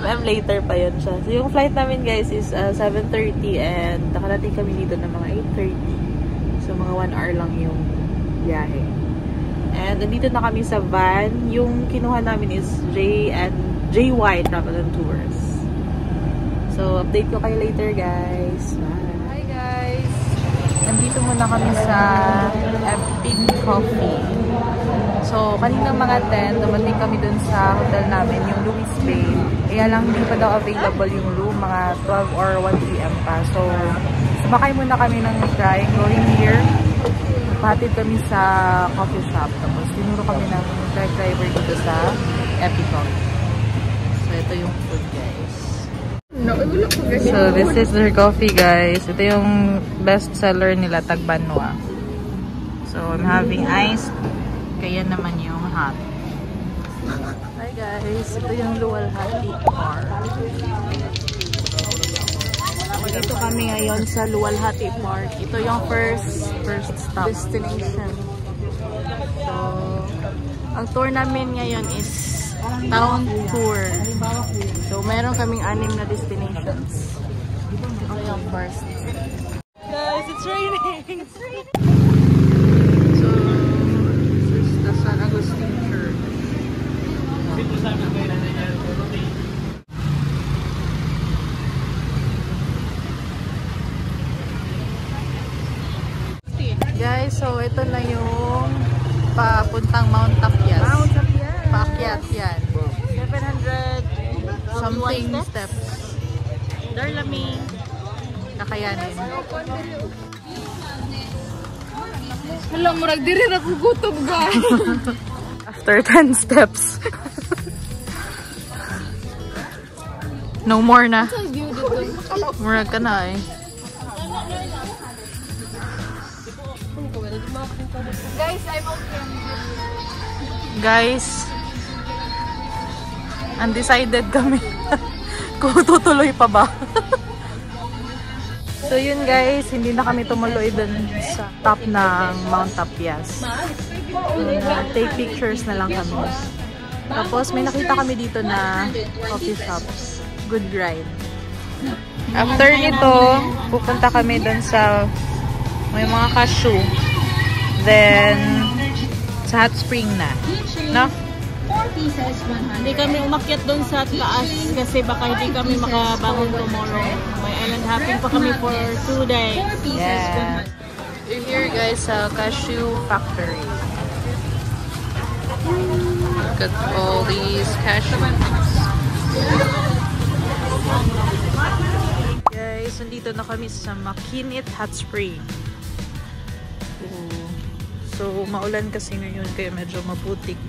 mm later pa yun siya. So, yung flight namin guys is 7:30 and nakarating kami dito ng mga 8:30. So, mga 1 hour lang yung biyahe. And nandito na kami sa van. Yung kinuha namin is JY Travel and Tours. So, update ko kayo later guys. Bye! Hi guys! Nandito muna kami sa Epic Coffee. So, kaninang mga 10, dumating kami dun sa hotel namin, yung Louis Bay. Kaya lang, hindi pa daw available yung room, mga 12 or 1 p.m. pa. So, sumakay muna kami ng try going here. Patid kami sa coffee shop. Tapos, tinuro kami ng truck driver dito sa Epic Coffee. So, ito yung food, guys. So, this is their coffee, guys. Ito yung best seller nila, Tagbanwa. So, I'm having iced. Kaya naman yung hot. Hi guys, ito yung Luwalhati Park. Dito kami ngayon sa Luwalhati Park. Ito yung first stop destination. So, ang tour namin ngayon is town tour. So, meron kaming 6 na destinations. Ito yung first. Guys, it's raining! It's raining! San Agustin Church. Guys, so ito na yung papuntang Mount Tapias. Mount Tapias. Paakyat yan. 700 something steps. Darlami. Kakayanin. Alam mo, nagdiri na kukutob guys. After 10 steps. No more na. Murag ka na eh. Guys, I'm okay. Guys, undecided kami kung tutuloy pa ba. So yun guys, hindi na kami tumuloy dun sa top ng Mount Tapias. Take pictures na lang kami. Tapos may nakita kami dito na coffee shop. Good ride. After nito, pupunta kami dun sa may mga cashew. Then, sa hot spring na. No? Hindi kami umakyat doon sa taas kasi baka hindi kami makabangon tomorrow. May island hopping pa kami for 2 days. Yeah. We're here guys sa cashew factory. Look at all these cashews. Guys, nandito na kami sa Makinit Hot Spring. So, maulan kasi ngayon kaya medyo maputik.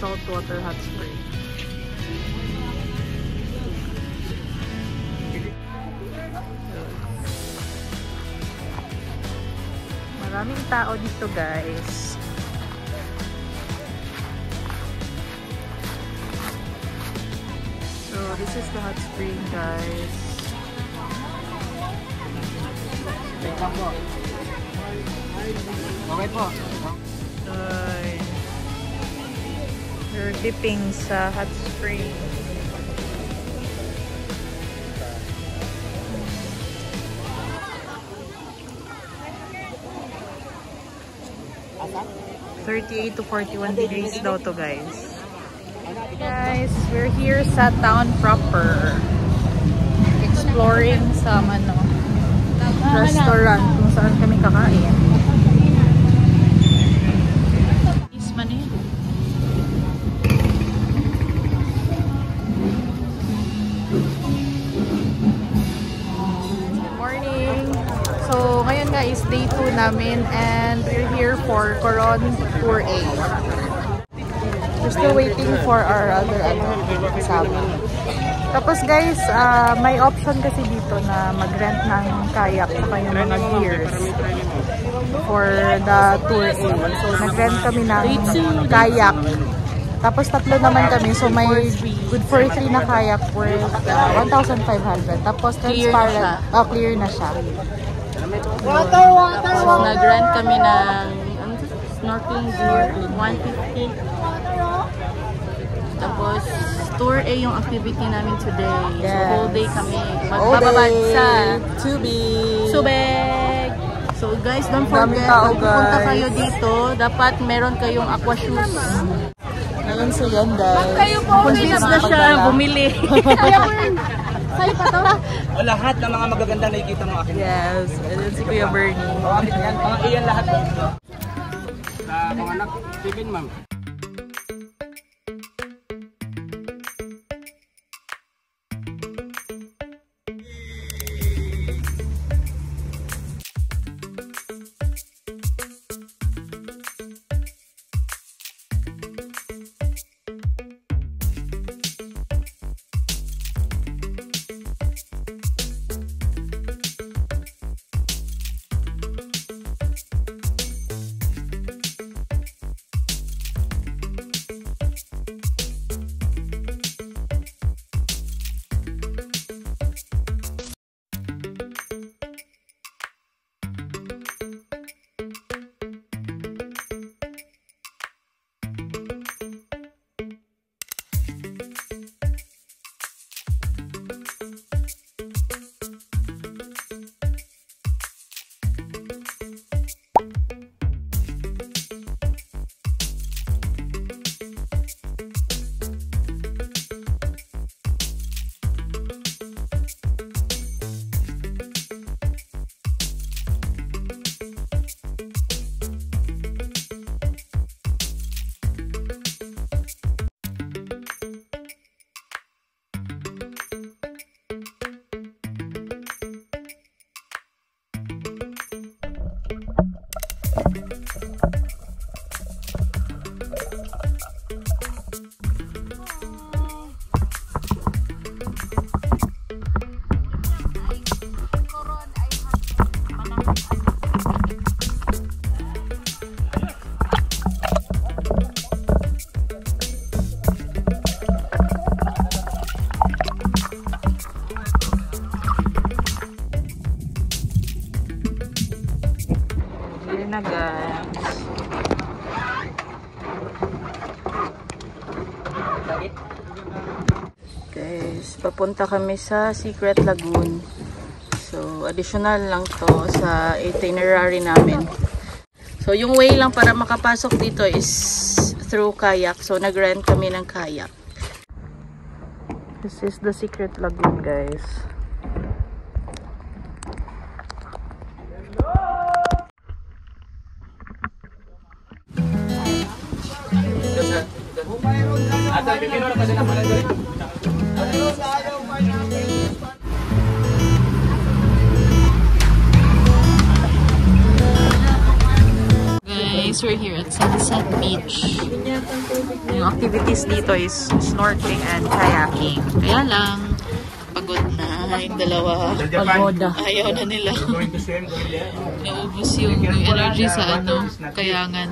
Saltwater hot spring. Maraming tao dito guys. So this is the hot spring guys. Okay po. You're dipping sa hot spring. $38 to 41 degrees daw to guys. Guys, we're here sa town proper. Exploring some restaurant kung saan kami kakain. So, ngayon nga is day 2 namin and we're here for Coron Tour A. We're still waiting for our other kasama. Tapos guys, may option kasi dito na mag-rent ng kayak saka yung mga gears for the Tour A. So, nag-rent kami ng kayak. Tapos 3 naman kami. So, may good for 3 na kayak worth 1,500. Tapos transparent. Clear na siya. Water! So, nag-rent kami ng snorkeling gear, 150. Tapos, tour A yung activity namin today. So, Yes. whole day kami. Magbababad sa Tubig. Subeg. So, guys, don't Daming forget, tao, pag pupunta guys. kayo dito, dapat meron kayong aqua shoes. Ayun so yan, guys. Convince na siya, bumili. Sa'yo pa to? O lahat ng mga magaganda nakikita mo akin. Yes. Ayun si Kuya Bernie. O akin yan, mga iyan lahat. Sa mga anak, Steven ma'am. Na guys. Guys, papunta kami sa Secret Lagoon. So, additional lang to sa itinerary namin. So, yung way lang para makapasok dito is through kayak. So, nag-rent kami ng kayak. This is the Secret Lagoon, guys. At pipino na kasi naman ito. Guys, we're here at Sunset Beach. Yung activities dito is snorkeling and kayaking. Kaya lang, pagod na yung dalawa. Pagoda. Ayaw na nila. Going to swim, going there. Naubos yung energy sa ano, kayangan.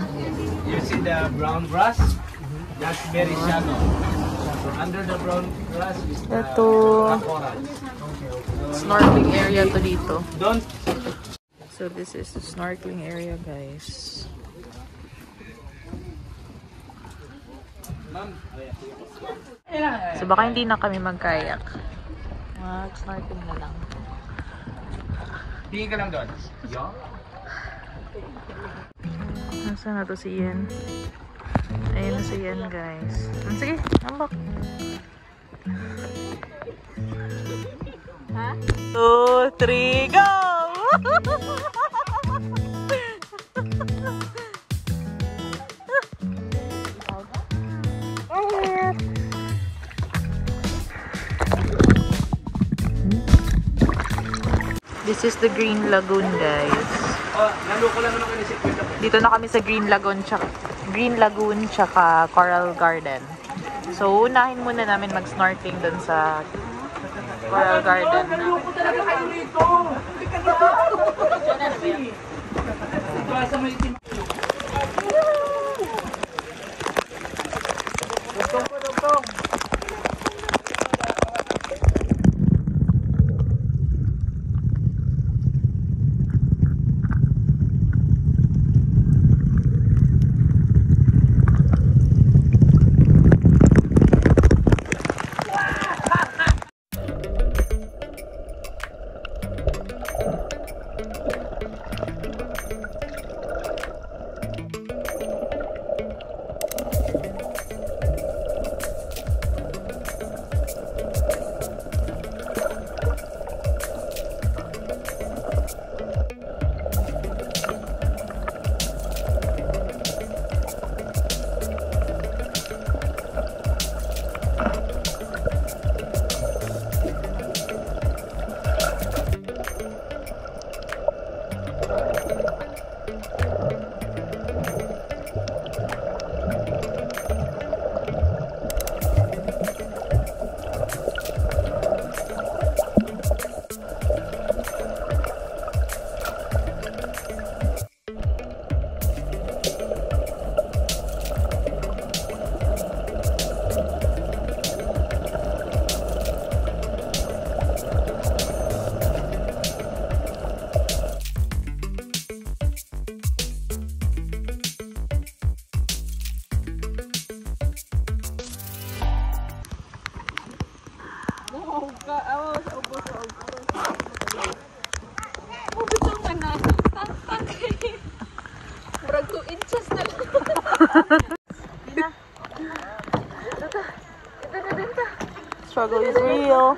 You see the brown grass? That's very shallow. So under the brown grass is the Ito, coral. snorkeling area to dito. Don't. So this is the snorkeling area, guys. So baka hindi na kami mag-kayak. Mag-snorkeling na lang. Tingin ka lang doon. Nasaan na to si Ian? Ayun na si Ian, guys. Sige, ambak. 2, 3, go! This is the Green Lagoon, guys. Oh, naloko lang naman kayo si Kwenta. Dito na kami sa Green Lagoon tsaka Coral Garden. So, unahin muna namin mag-snorkeling dun sa Coral Garden. Naloko talaga kayo rito. Sa may itim. Dugtong. sa upo sa upo. Bitaw man na. Okay. Murag 2 inches na lang. Struggle is real.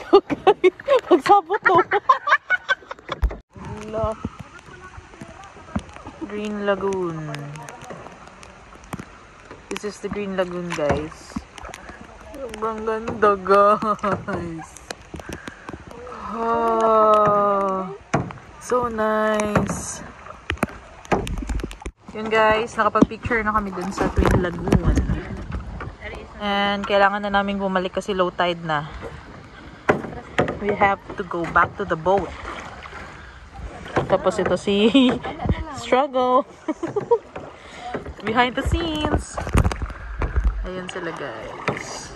Okay. Magsabot to. Green Lagoon. This is the Green Lagoon, guys. Sobrang ganda, guys. Oh, so nice. Yun, guys, nakapag-picture na kami dun sa Green Lagoon. And kailangan na namin bumalik kasi low tide na. We have to go back to the boat. Tapos ito si Struggle. Behind the scenes. Ayan sila, guys.